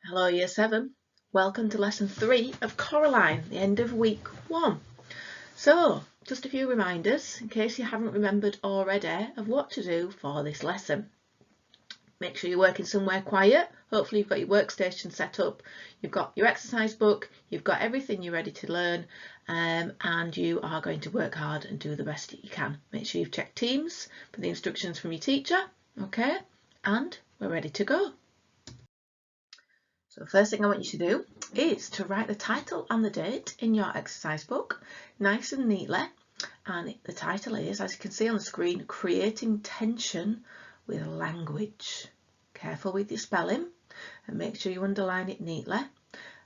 Hello Year 7, welcome to Lesson 3 of Coraline, the end of week 1. So, just a few reminders in case you haven't remembered already of what to do for this lesson. Make sure you're working somewhere quiet. Hopefully you've got your workstation set up, you've got your exercise book, you've got everything you're ready to learn, and you are going to work hard and do the best that you can. Make sure you've checked Teams for the instructions from your teacher, okay? And we're ready to go. So the first thing I want you to do is to write the title and the date in your exercise book nice and neatly, and the title is, as you can see on the screen, Creating Tension with Language. Careful with your spelling and make sure you underline it neatly,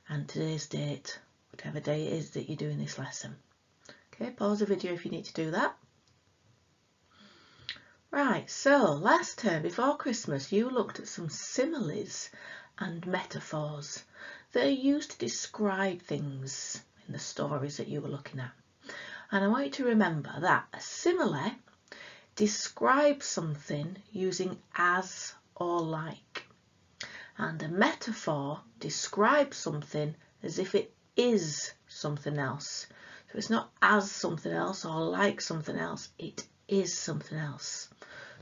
and today's date, whatever day it is that you're doing this lesson. Okay, pause the video if you need to do that. Right, so last term before Christmas you looked at some similes and metaphors that are used to describe things in the stories that you were looking at. And I want you to remember that a simile describes something using as or like, and a metaphor describes something as if it is something else. So it's not as something else or like something else, it is something else.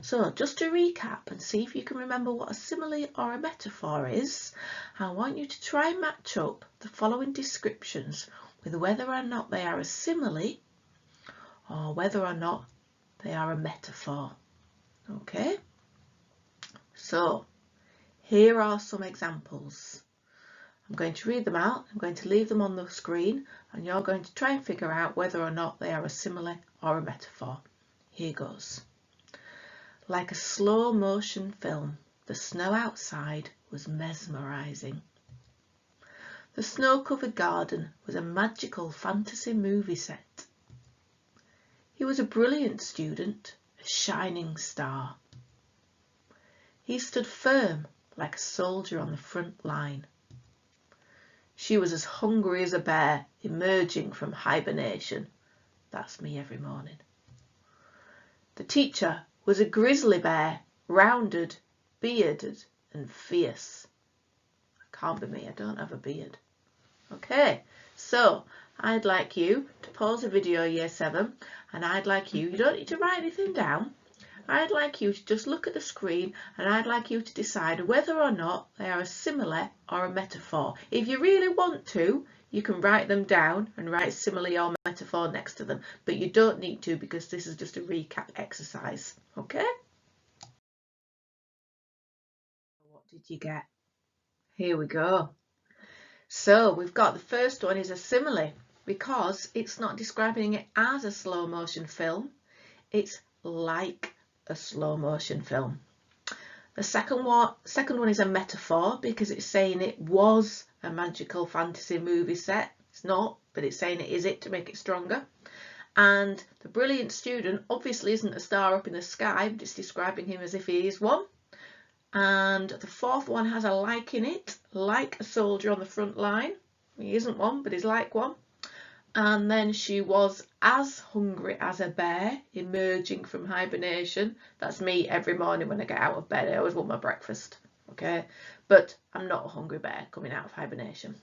So just to recap and see if you can remember what a simile or a metaphor is, I want you to try and match up the following descriptions with whether or not they are a simile or whether or not they are a metaphor. Okay, so here are some examples. I'm going to read them out, I'm going to leave them on the screen, and you're going to try and figure out whether or not they are a simile or a metaphor. Here goes. Like a slow motion film, the snow outside was mesmerising. The snow-covered garden was a magical fantasy movie set. He was a brilliant student, a shining star. He stood firm like a soldier on the front line. She was as hungry as a bear emerging from hibernation. That's me every morning. The teacher was a grizzly bear, rounded, bearded and fierce. That can't be me, I don't have a beard. Okay, so I'd like you to pause the video Year 7, and I'd like you don't need to write anything down, I'd like you to just look at the screen and I'd like you to decide whether or not they are a simile or a metaphor. If you really want to, you can write them down and write simile or metaphor next to them, but you don't need to because this is just a recap exercise. Okay? What did you get? Here we go. So we've got the first one is a simile because it's not describing it as a slow motion film, it's like a slow motion film. The second one is a metaphor because it's saying it was a magical fantasy movie set. It's not, but it's saying it is it to make it stronger. And the brilliant student obviously isn't a star up in the sky, but it's describing him as if he is one. And the fourth one has a like in it, like a soldier on the front line. He isn't one, but he's like one. And then she was as hungry as a bear emerging from hibernation. That's me every morning when I get out of bed. I always want my breakfast, okay? But I'm not a hungry bear coming out of hibernation.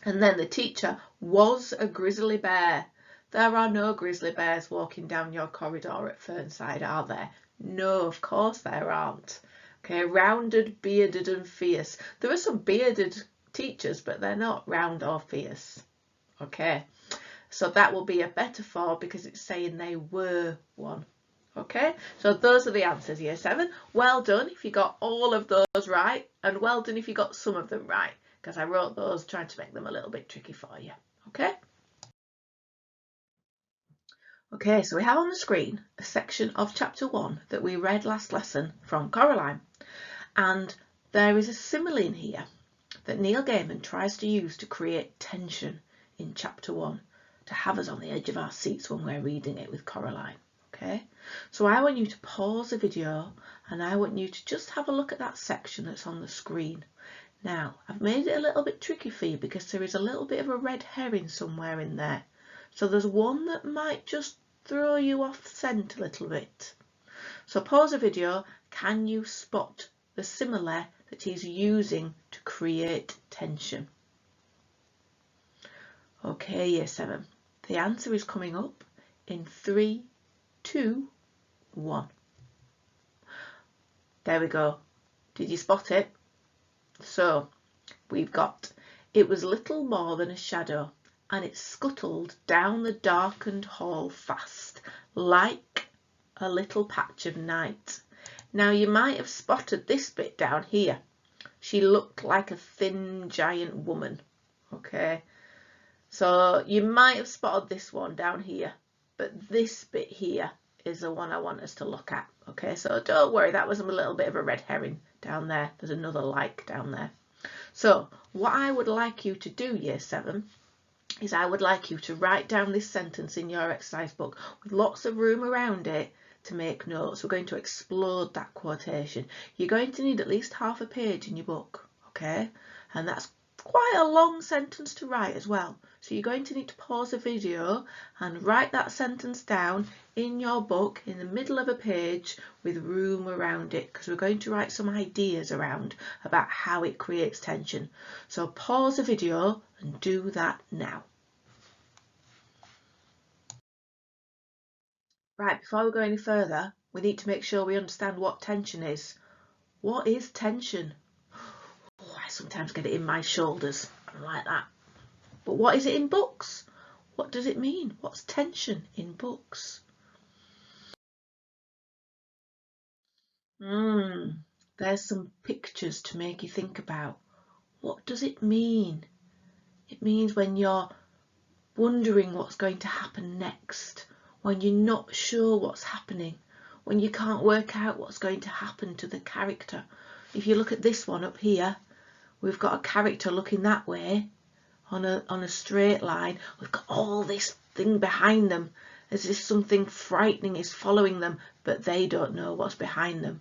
And then the teacher was a grizzly bear. There are no grizzly bears walking down your corridor at Fernside, are there? No, of course there aren't. Okay, rounded, bearded and fierce. There are some bearded teachers, but they're not round or fierce. Okay, so that will be a metaphor because it's saying they were one. Okay, so those are the answers, Year 7. Well done if you got all of those right, and well done if you got some of them right, because I wrote those trying to make them a little bit tricky for you. Okay. Okay, so we have on the screen a section of chapter 1 that we read last lesson from Coraline, and there is a simile in here that Neil Gaiman tries to use to create tension in chapter 1, to have us on the edge of our seats when we're reading it with Coraline. Okay, so I want you to pause the video and I want you to just have a look at that section that's on the screen. Now, I've made it a little bit tricky for you because there is a little bit of a red herring somewhere in there. So there's one that might just throw you off scent a little bit. So pause the video. Can you spot the simile that he's using to create tension? Okay, Year 7. The answer is coming up in 3, 2, 1. There we go. Did you spot it? So we've got, it was little more than a shadow, and it scuttled down the darkened hall fast, like a little patch of night. Now you might have spotted this bit down here. She looked like a thin giant woman. Okay, so you might have spotted this one down here, but this bit here is the one I want us to look at. Okay, so don't worry, that was a little bit of a red herring down there. There's another like down there. So what I would like you to do, Year 7, is I would like you to write down this sentence in your exercise book with lots of room around it to make notes. We're going to explode that quotation. You're going to need at least half a page in your book, okay? And that's quite a long sentence to write as well. So you're going to need to pause the video and write that sentence down in your book in the middle of a page with room around it, because we're going to write some ideas around about how it creates tension. So pause the video and do that now. Right, before we go any further, we need to make sure we understand what tension is. What is tension? Oh, I sometimes get it in my shoulders. I'm like that. But what is it in books? What does it mean? What's tension in books? There's some pictures to make you think about. What does it mean? It means when you're wondering what's going to happen next, when you're not sure what's happening, when you can't work out what's going to happen to the character. If you look at this one up here, we've got a character looking that way on a straight line. We've got all this thing behind them as if something frightening is following them, but they don't know what's behind them.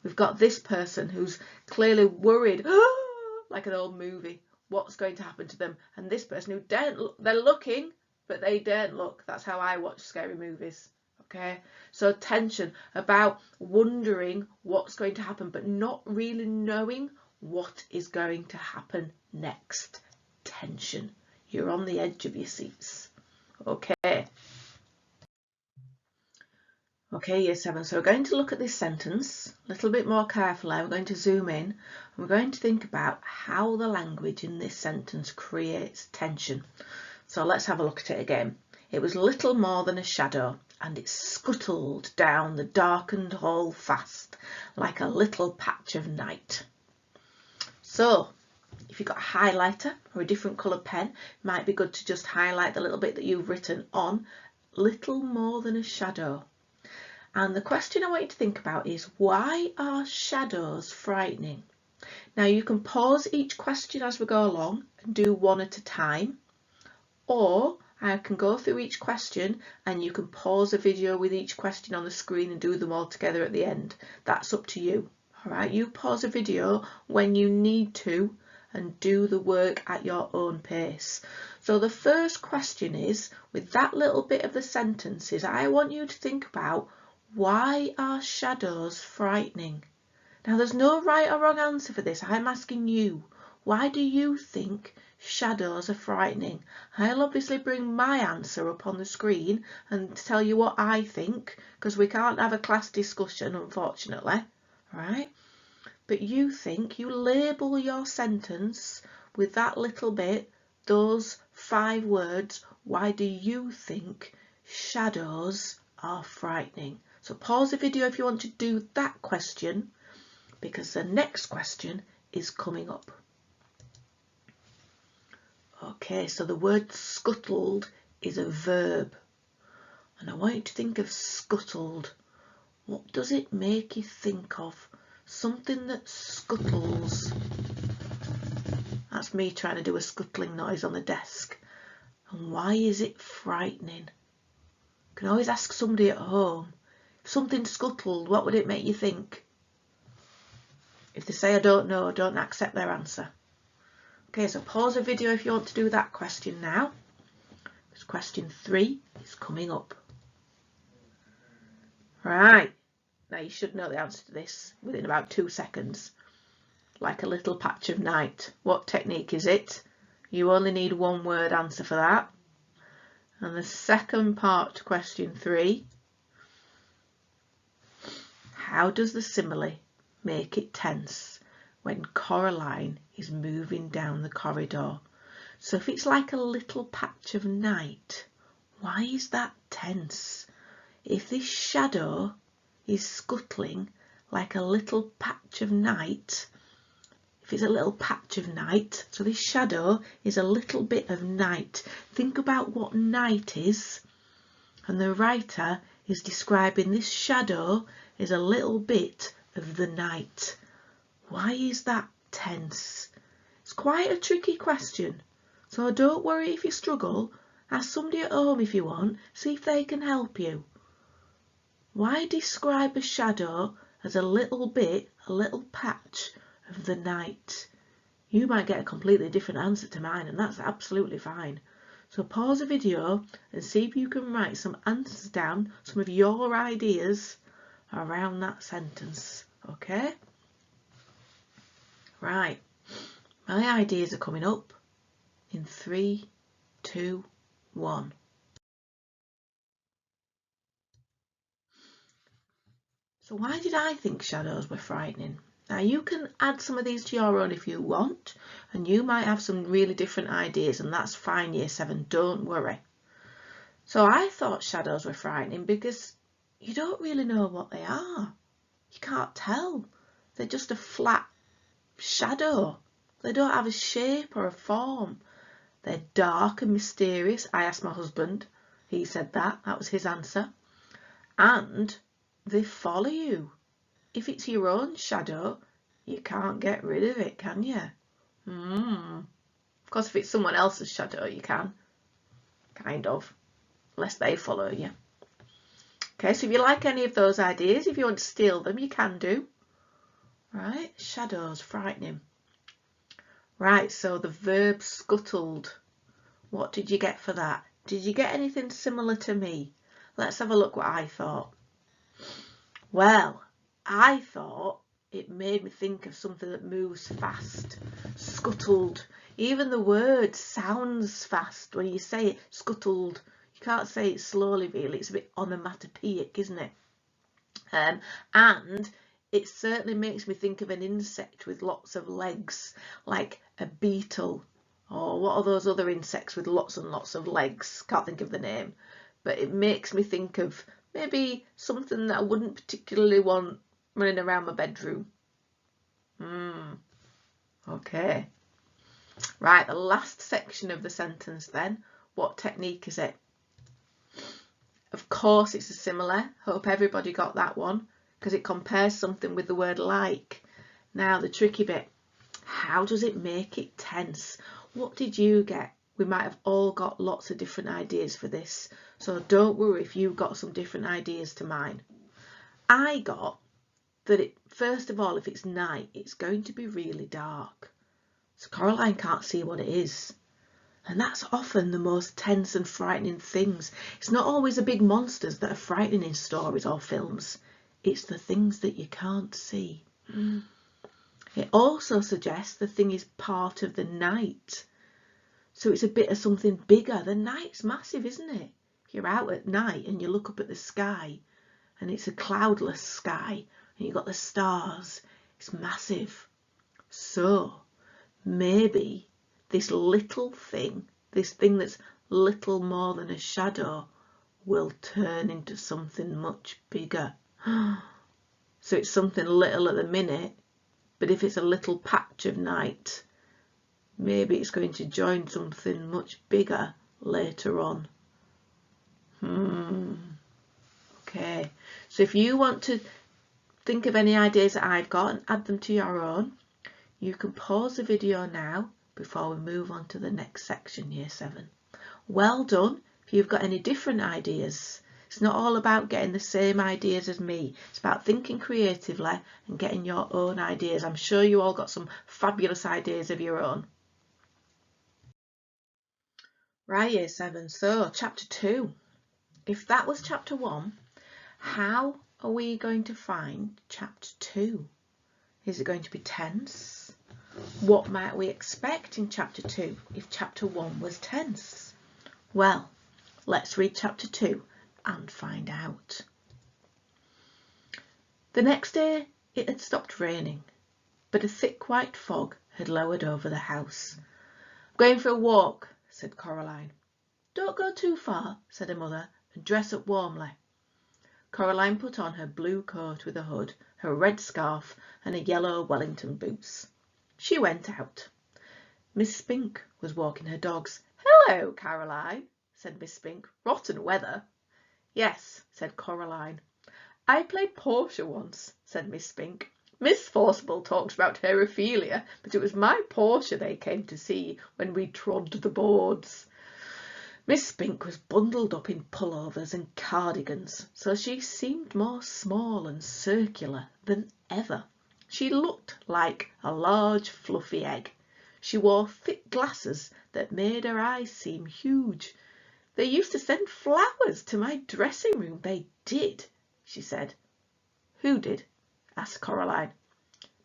We've got this person who's clearly worried, like an old movie, what's going to happen to them, and this person who daren't look, they're looking, but they daren't look. That's how I watch scary movies. Okay, so tension, about wondering what's going to happen, but not really knowing what is going to happen next. Tension. You're on the edge of your seats. Okay. Okay, Year 7. So we're going to look at this sentence a little bit more carefully. We're going to zoom in and we're going to think about how the language in this sentence creates tension. So let's have a look at it again. It was little more than a shadow, and it scuttled down the darkened hall fast, like a little patch of night. So if you've got a highlighter or a different coloured pen, it might be good to just highlight the little bit that you've written on little more than a shadow. And the question I want you to think about is, why are shadows frightening? Now you can pause each question as we go along and do one at a time, or I can go through each question and you can pause the video with each question on the screen and do them all together at the end. That's up to you. All right, you pause the video when you need to and do the work at your own pace. So the first question is, with that little bit of the sentence, is I want you to think about, why are shadows frightening? Now there's no right or wrong answer for this. I'm asking you, why do you think shadows are frightening? I'll obviously bring my answer up on the screen and tell you what I think, because we can't have a class discussion, unfortunately. All right? But you think, you label your sentence with that little bit, those 5 words. Why do you think shadows are frightening? So pause the video if you want to do that question, because the next question is coming up. Okay, so the word scuttled is a verb, and I want you to think of scuttled. What does it make you think of? Something that scuttles. That's me trying to do a scuttling noise on the desk. And why is it frightening? You can always ask somebody at home. If something scuttled, what would it make you think? If they say I don't know, don't accept their answer. Okay, so pause the video if you want to do that question now, because question 3 is coming up. Right, now you should know the answer to this within about 2 seconds. like a little patch of night. What technique is it? You only need one word answer for that. And the second part to question 3, how does the simile make it tense when Coraline is moving down the corridor? So if it's like a little patch of night, why is that tense? If this shadow is scuttling like a little patch of night, if it's a little patch of night, so this shadow is a little bit of night. Think about what night is, and the writer is describing this shadow as a little bit of the night. Why is that tense? It's quite a tricky question, so don't worry if you struggle. Ask somebody at home if you want, see if they can help you. Why describe a shadow as a little bit, a little patch of the night? You might get a completely different answer to mine, and that's absolutely fine. So pause the video and see if you can write some answers down, some of your ideas around that sentence, okay? Right, my ideas are coming up in 3, 2, 1. So why did I think shadows were frightening? Now you can add some of these to your own if you want, and you might have some really different ideas, and that's fine, Year 7, don't worry. So I thought shadows were frightening because you don't really know what they are. You can't tell. They're just a flat shadow. They don't have a shape or a form. They're dark and mysterious. I asked my husband. He said that. That was his answer. And they follow you. If it's your own shadow, you can't get rid of it, can you? Of course, if it's someone else's shadow, you can. Kind of. Unless they follow you. Okay, so if you like any of those ideas, if you want to steal them, you can do. Right, shadows, frightening. Right, so the verb scuttled. What did you get for that? Did you get anything similar to me? Let's have a look what I thought. Well, I thought it made me think of something that moves fast. Scuttled. Even the word sounds fast when you say it, scuttled. You can't say it slowly really, it's a bit onomatopoeic, isn't it? And it certainly makes me think of an insect with lots of legs, like a beetle, or what are those other insects with lots and lots of legs? Can't think of the name, but it makes me think of maybe something that I wouldn't particularly want running around my bedroom. Okay. Right, the last section of the sentence then. What technique is it? Of course it's a simile. Hope everybody got that one, because it compares something with the word like. Now the tricky bit. How does it make it tense? What did you get? We might have all got lots of different ideas for this, so don't worry if you've got some different ideas to mine. I got that first of all, if it's night, it's going to be really dark. So Coraline can't see what it is. And that's often the most tense and frightening things. It's not always the big monsters that are frightening in stories or films. It's the things that you can't see. It also suggests the thing is part of the night. So it's a bit of something bigger. The night's massive, isn't it? If you're out at night and you look up at the sky and it's a cloudless sky and you've got the stars, it's massive. So maybe this little thing, this thing that's little more than a shadow, will turn into something much bigger. So it's something little at the minute, but if it's a little patch of night, maybe it's going to join something much bigger later on. Okay, so if you want to think of any ideas that I've got and add them to your own, you can pause the video now before we move on to the next section, Year 7. Well done if you've got any different ideas. It's not all about getting the same ideas as me. It's about thinking creatively and getting your own ideas. I'm sure you all got some fabulous ideas of your own. Right, Year 7, so Chapter 2. If that was Chapter 1, how are we going to find Chapter 2? Is it going to be tense? What might we expect in chapter 2 if chapter 1 was tense? Well, let's read chapter 2 and find out. The next day it had stopped raining, but a thick white fog had lowered over the house. "Going for a walk," said Coraline. "Don't go too far," said her mother, "and dress up warmly." Coraline put on her blue coat with a hood, her red scarf and her yellow Wellington boots. She went out. Miss Spink was walking her dogs. "Hello, Caroline," said Miss Spink. "Rotten weather." "Yes," said Coraline. "I played Portia once," said Miss Spink. "Miss Forcible talks about her Ophelia, but it was my Portia they came to see when we trod the boards." Miss Spink was bundled up in pullovers and cardigans, so she seemed more small and circular than ever. She looked like a large fluffy egg. She wore thick glasses that made her eyes seem huge. "They used to send flowers to my dressing room, they did," she said. "Who did?" asked Coraline.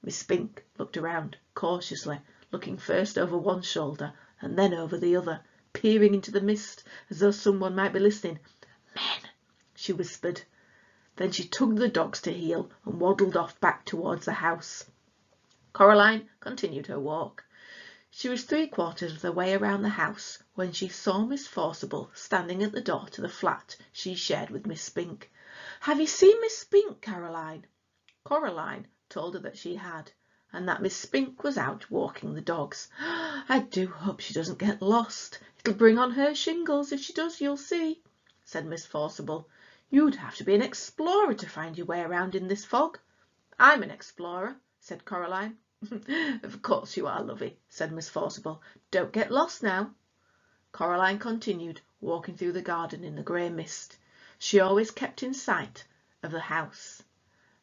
Miss Spink looked around cautiously, looking first over one shoulder and then over the other, peering into the mist as though someone might be listening. "Men," she whispered. Then she tugged the dogs to heel and waddled off back towards the house. Coraline continued her walk. She was 3/4 of the way around the house when she saw Miss Forcible standing at the door to the flat she shared with Miss Spink. "Have you seen Miss Spink, Caroline?" Coraline told her that she had, and that Miss Spink was out walking the dogs. "I do hope she doesn't get lost. It'll bring on her shingles if she does, you'll see," said Miss Forcible. "You'd have to be an explorer to find your way around in this fog." "I'm an explorer," said Coraline. "Of course you are, lovey," said Miss Forcible. "Don't get lost now." Coraline continued walking through the garden in the grey mist. She always kept in sight of the house.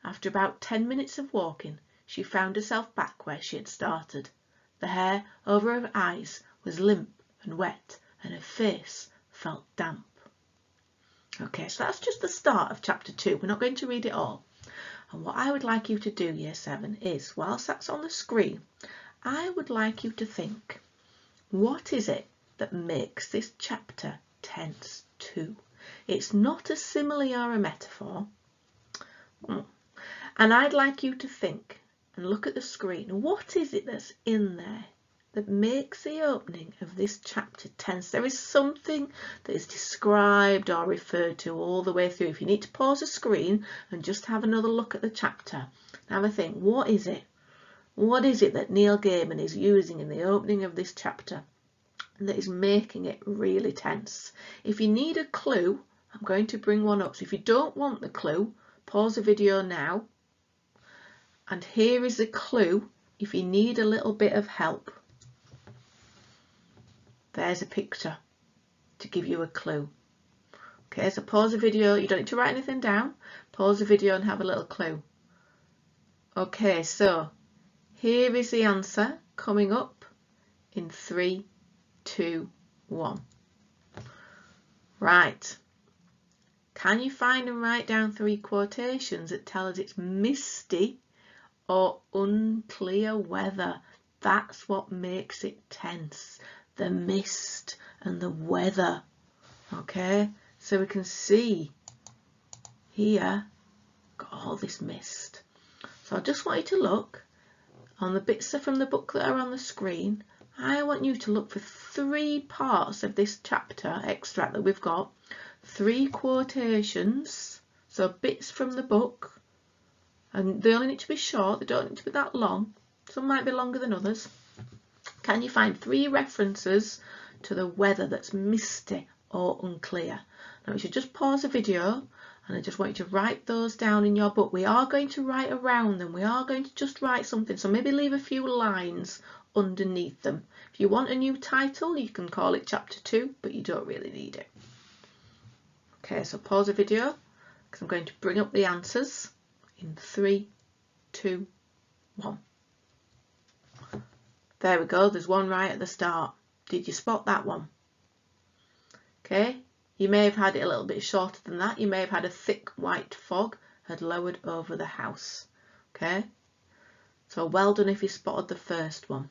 After about 10 minutes of walking, she found herself back where she had started. The hair over her eyes was limp and wet, and her face felt damp. Okay, so that's just the start of chapter 2. We're not going to read it all. And what I would like you to do, Year 7, is, whilst that's on the screen, I would like you to think, what is it that makes this chapter tense too? It's not a simile or a metaphor. And I'd like you to think and look at the screen. What is it that's in there that makes the opening of this chapter tense? There is something that is described or referred to all the way through. If you need to pause the screen and just have another look at the chapter, have a think, what is it? What is it that Neil Gaiman is using in the opening of this chapter that is making it really tense? If you need a clue, I'm going to bring one up. So if you don't want the clue, pause the video now. And here is a clue if you need a little bit of help. There's a picture to give you a clue. Okay, so pause the video. You don't need to write anything down. Pause the video and have a little clue. Okay, so here is the answer coming up in 3, 2, 1. Right. Can you find and write down 3 quotations that tell us it's misty or unclear weather? That's what makes it tense. The mist and the weather. Okay, so we can see here, got all this mist. So I just want you to look on the bits from the book that are on the screen. I want you to look for 3 parts of this chapter extract that we've got. 3 quotations, so bits from the book, and they only need to be short, they don't need to be that long. Some might be longer than others. Can you find 3 references to the weather that's misty or unclear? Now you should just pause the video and I just want you to write those down in your book. We are going to write around them. We are going to just write something, so maybe leave a few lines underneath them. If you want a new title, you can call it chapter 2, but you don't really need it. Okay, so pause the video because I'm going to bring up the answers in 3, 2, 1. There we go, there's one right at the start. Did you spot that one? Okay, you may have had it a little bit shorter than that. You may have had a thick white fog had lowered over the house. Okay, So well done if you spotted the first one.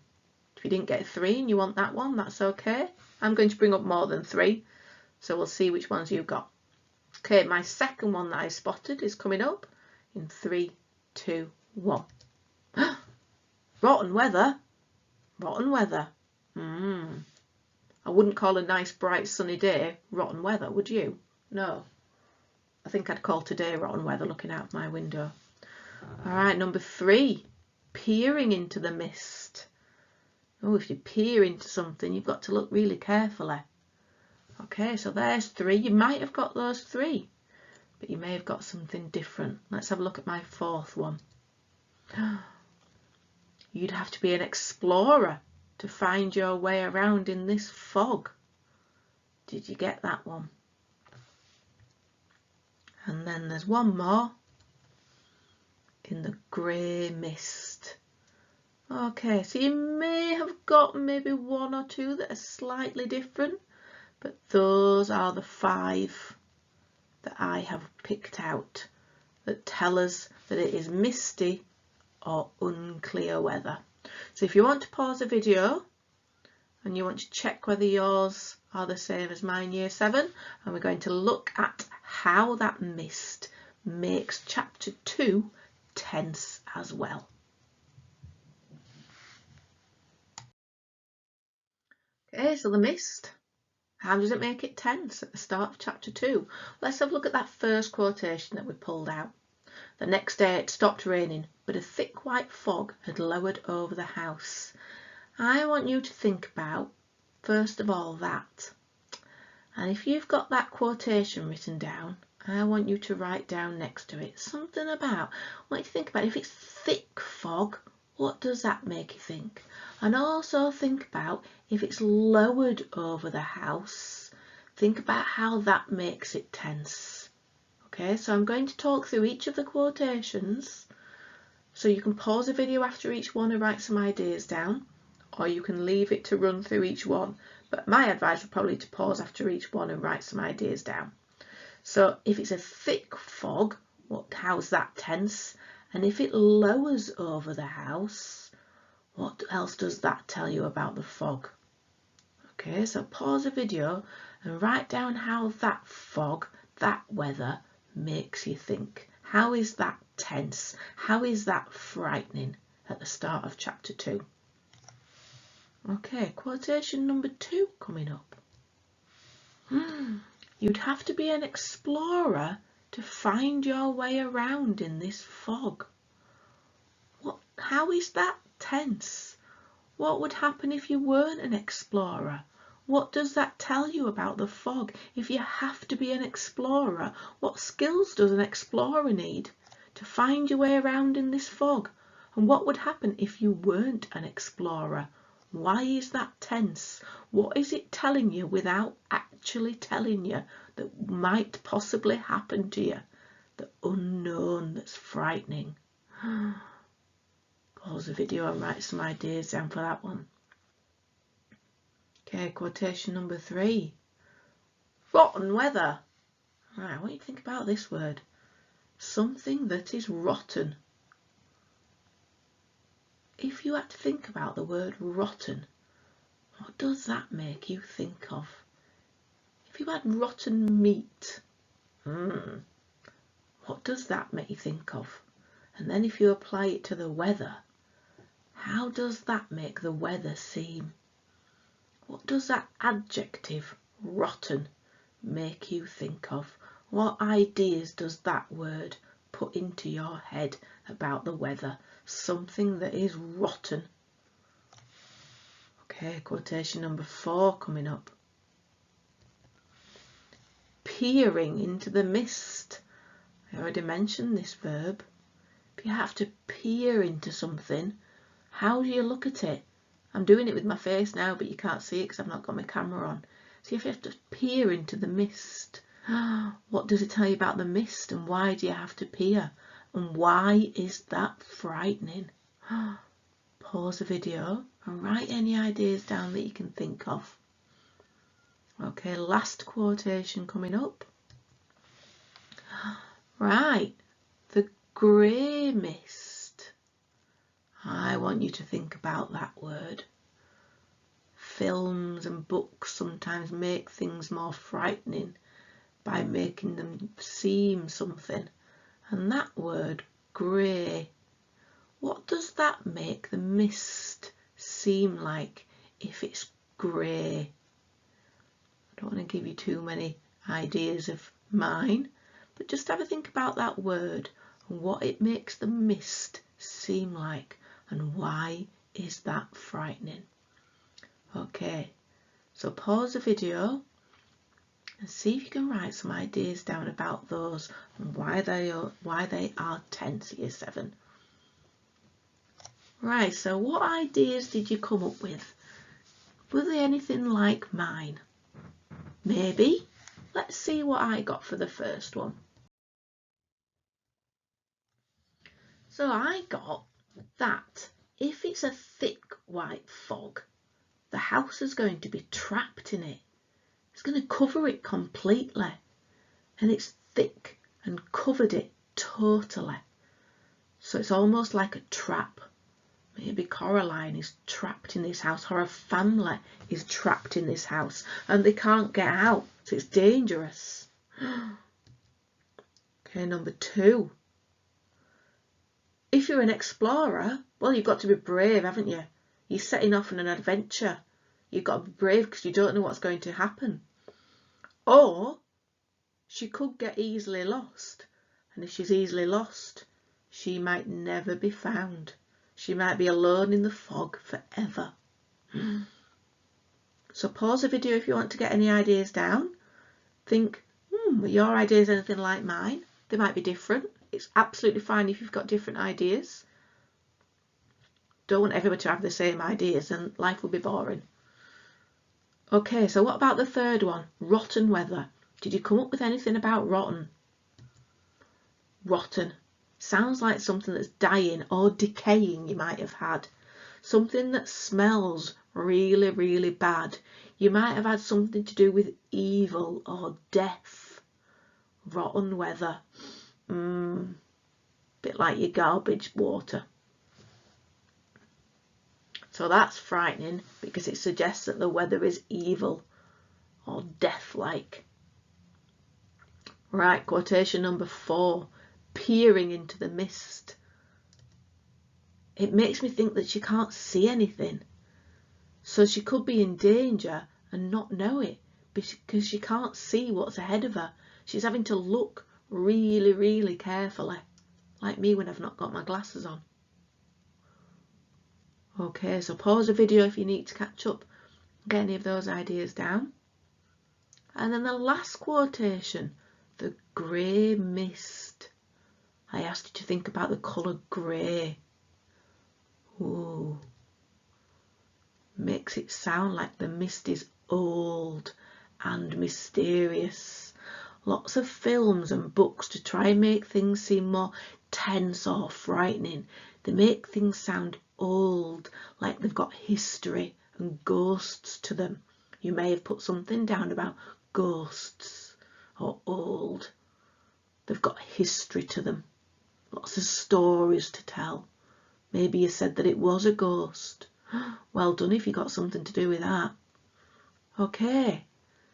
If you didn't get a 3 and you want that one, that's okay. I'm going to bring up more than 3, so we'll see which ones you've got. Okay, my second one that I spotted is coming up in 3, 2, 1. Rotten weather. Rotten weather. I wouldn't call a nice bright sunny day rotten weather, would you? No. I think I'd call today rotten weather looking out of my window. Alright, number 3. Peering into the mist. Oh, if you peer into something, you've got to look really carefully. Okay, so there's 3. You might have got those 3, but you may have got something different. Let's have a look at my 4th one. You'd have to be an explorer to find your way around in this fog. Did you get that one? And then there's one more. In the grey mist. Okay, so you may have got maybe 1 or 2 that are slightly different, but those are the 5 that I have picked out that tell us that it is misty or unclear weather. So if you want to pause the video and you want to check whether yours are the same as mine year 7, and we're going to look at how that mist makes chapter 2 tense as well. Okay, so the mist, how does it make it tense at the start of chapter 2? Let's have a look at that first quotation that we pulled out. The next day it stopped raining, but a thick white fog had lowered over the house. I want you to think about, first of all, that. And if you've got that quotation written down, I want you to write down next to it something about, I want you to think about if it's thick fog, what does that make you think? And also think about if it's lowered over the house, think about how that makes it tense. Okay, so I'm going to talk through each of the quotations, so you can pause the video after each one and write some ideas down, or you can leave it to run through each one. But my advice would probably be to pause after each one and write some ideas down. So if it's a thick fog, how's that tense? And if it lowers over the house, what else does that tell you about the fog? Okay, so pause the video and write down how that fog, that weather, makes you think. How is that tense? How is that frightening at the start of chapter 2? Okay, quotation number 2 coming up. You'd have to be an explorer to find your way around in this fog. How is that tense? What would happen if you weren't an explorer? What does that tell you about the fog? If you have to be an explorer, what skills does an explorer need to find your way around in this fog? And what would happen if you weren't an explorer? Why is that tense? What is it telling you without actually telling you that might possibly happen to you? The unknown that's frightening. Pause the video and write some ideas down for that one. Okay, quotation number 3. Rotten weather. Right, what do you think about this word? Something that is rotten. If you had to think about the word rotten, what does that make you think of? If you had rotten meat, what does that make you think of? And then if you apply it to the weather, how does that make the weather seem? What does that adjective, rotten, make you think of? What ideas does that word put into your head about the weather? Something that is rotten. Okay, quotation number 4 coming up. Peering into the mist. I already mentioned this verb. If you have to peer into something, how do you look at it? I'm doing it with my face now, but you can't see it because I've not got my camera on. So if you have to peer into the mist, what does it tell you about the mist, and why do you have to peer? And why is that frightening? Pause the video and write any ideas down that you can think of. Okay, last quotation coming up. Right, the grey mist. I want you to think about that word. Films and books sometimes make things more frightening by making them seem something. And that word, grey, what does that make the mist seem like if it's grey? I don't want to give you too many ideas of mine, but just have a think about that word and what it makes the mist seem like, and why is that frightening? Okay, so pause the video and see if you can write some ideas down about those and why they are tense, Year 7. Right, so what ideas did you come up with? Were they anything like mine? Maybe. Let's see what I got for the first one. So I got that if it's a thick white fog, the house is going to be trapped in it. It's going to cover it completely, and it's thick and covered it totally. So it's almost like a trap. Maybe Coraline is trapped in this house, or a family is trapped in this house and they can't get out, so it's dangerous. Okay, number 2. If you're an explorer, well, you've got to be brave, haven't you? You're setting off on an adventure. You've got to be brave because you don't know what's going to happen. Or she could get easily lost, and if she's easily lost, she might never be found. She might be alone in the fog forever. So pause the video if you want to get any ideas down. Think, are your ideas anything like mine? They might be different. It's absolutely fine if you've got different ideas. Don't want everybody to have the same ideas and life will be boring. Okay, so what about the third one? Rotten weather. Did you come up with anything about rotten? Rotten. Sounds like something that's dying or decaying you might have had. Something that smells really, really bad. You might have had something to do with evil or death. Rotten weather. Bit like your garbage water. So that's frightening because it suggests that the weather is evil or death-like. Right, quotation number 4. Peering into the mist. It makes me think that she can't see anything. So she could be in danger and not know it because she can't see what's ahead of her. She's having to look really, really carefully, like me when I've not got my glasses on. Okay, so pause the video if you need to catch up, get any of those ideas down. And then the last quotation, the grey mist. I asked you to think about the colour grey. Ooh. Makes it sound like the mist is old and mysterious. Lots of films and books to try and make things seem more tense or frightening. They make things sound old, like they've got history and ghosts to them. You may have put something down about ghosts or old. They've got history to them. Lots of stories to tell. Maybe you said that it was a ghost. Well done if you got something to do with that. Okay,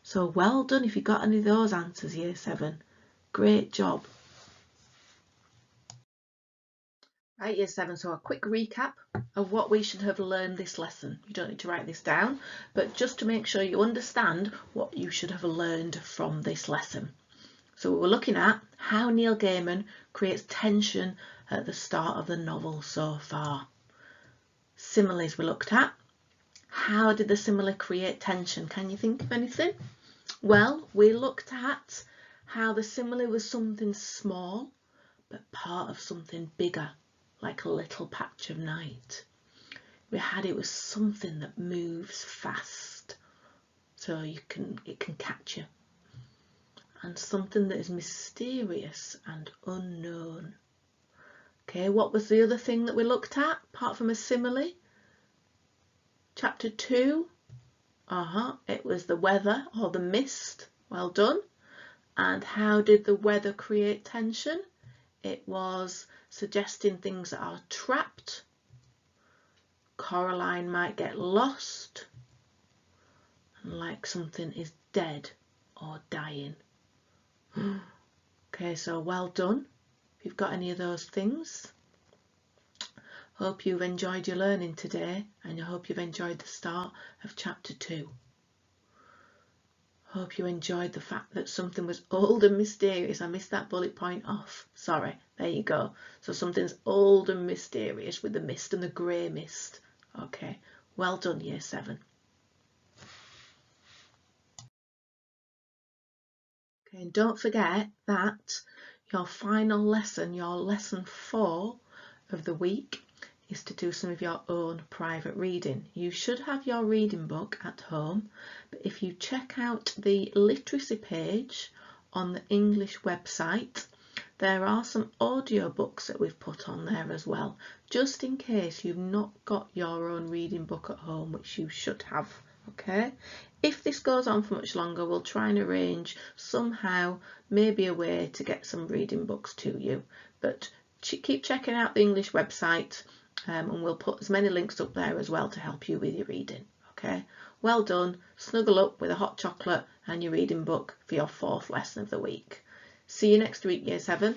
so well done if you got any of those answers, Year 7. Great job. Right, Year 7, so a quick recap of what we should have learned this lesson. You don't need to write this down, but just to make sure you understand what you should have learned from this lesson. So we were looking at how Neil Gaiman creates tension at the start of the novel so far. Similes we looked at. How did the simile create tension? Can you think of anything? Well, we looked at how the simile was something small, but part of something bigger, like a little patch of night. We had it was something that moves fast, so it can catch you. And something that is mysterious and unknown. Okay, what was the other thing that we looked at, apart from a simile? Chapter 2, it was the weather or the mist. Well done. And how did the weather create tension? It was suggesting things that are trapped Coraline might get lost, and like something is dead or dying. Okay, so well done if you've got any of those things. Hope you've enjoyed your learning today, and I hope you've enjoyed the start of chapter 2. Hope you enjoyed the fact that something was old and mysterious. I missed that bullet point off. Sorry, there you go. So something's old and mysterious with the mist and the grey mist. Okay, well done, Year 7. Okay, and don't forget that your final lesson, your lesson 4 of the week, is to do some of your own private reading. You should have your reading book at home, but if you check out the literacy page on the English website, there are some audiobooks that we've put on there as well, just in case you've not got your own reading book at home, which you should have. Okay, if this goes on for much longer, we'll try and arrange somehow, maybe a way to get some reading books to you, but keep checking out the English website, and we'll put as many links up there as well to help you with your reading. Okay, well done. Snuggle up with a hot chocolate and your reading book for your 4th lesson of the week. See you next week, Year 7.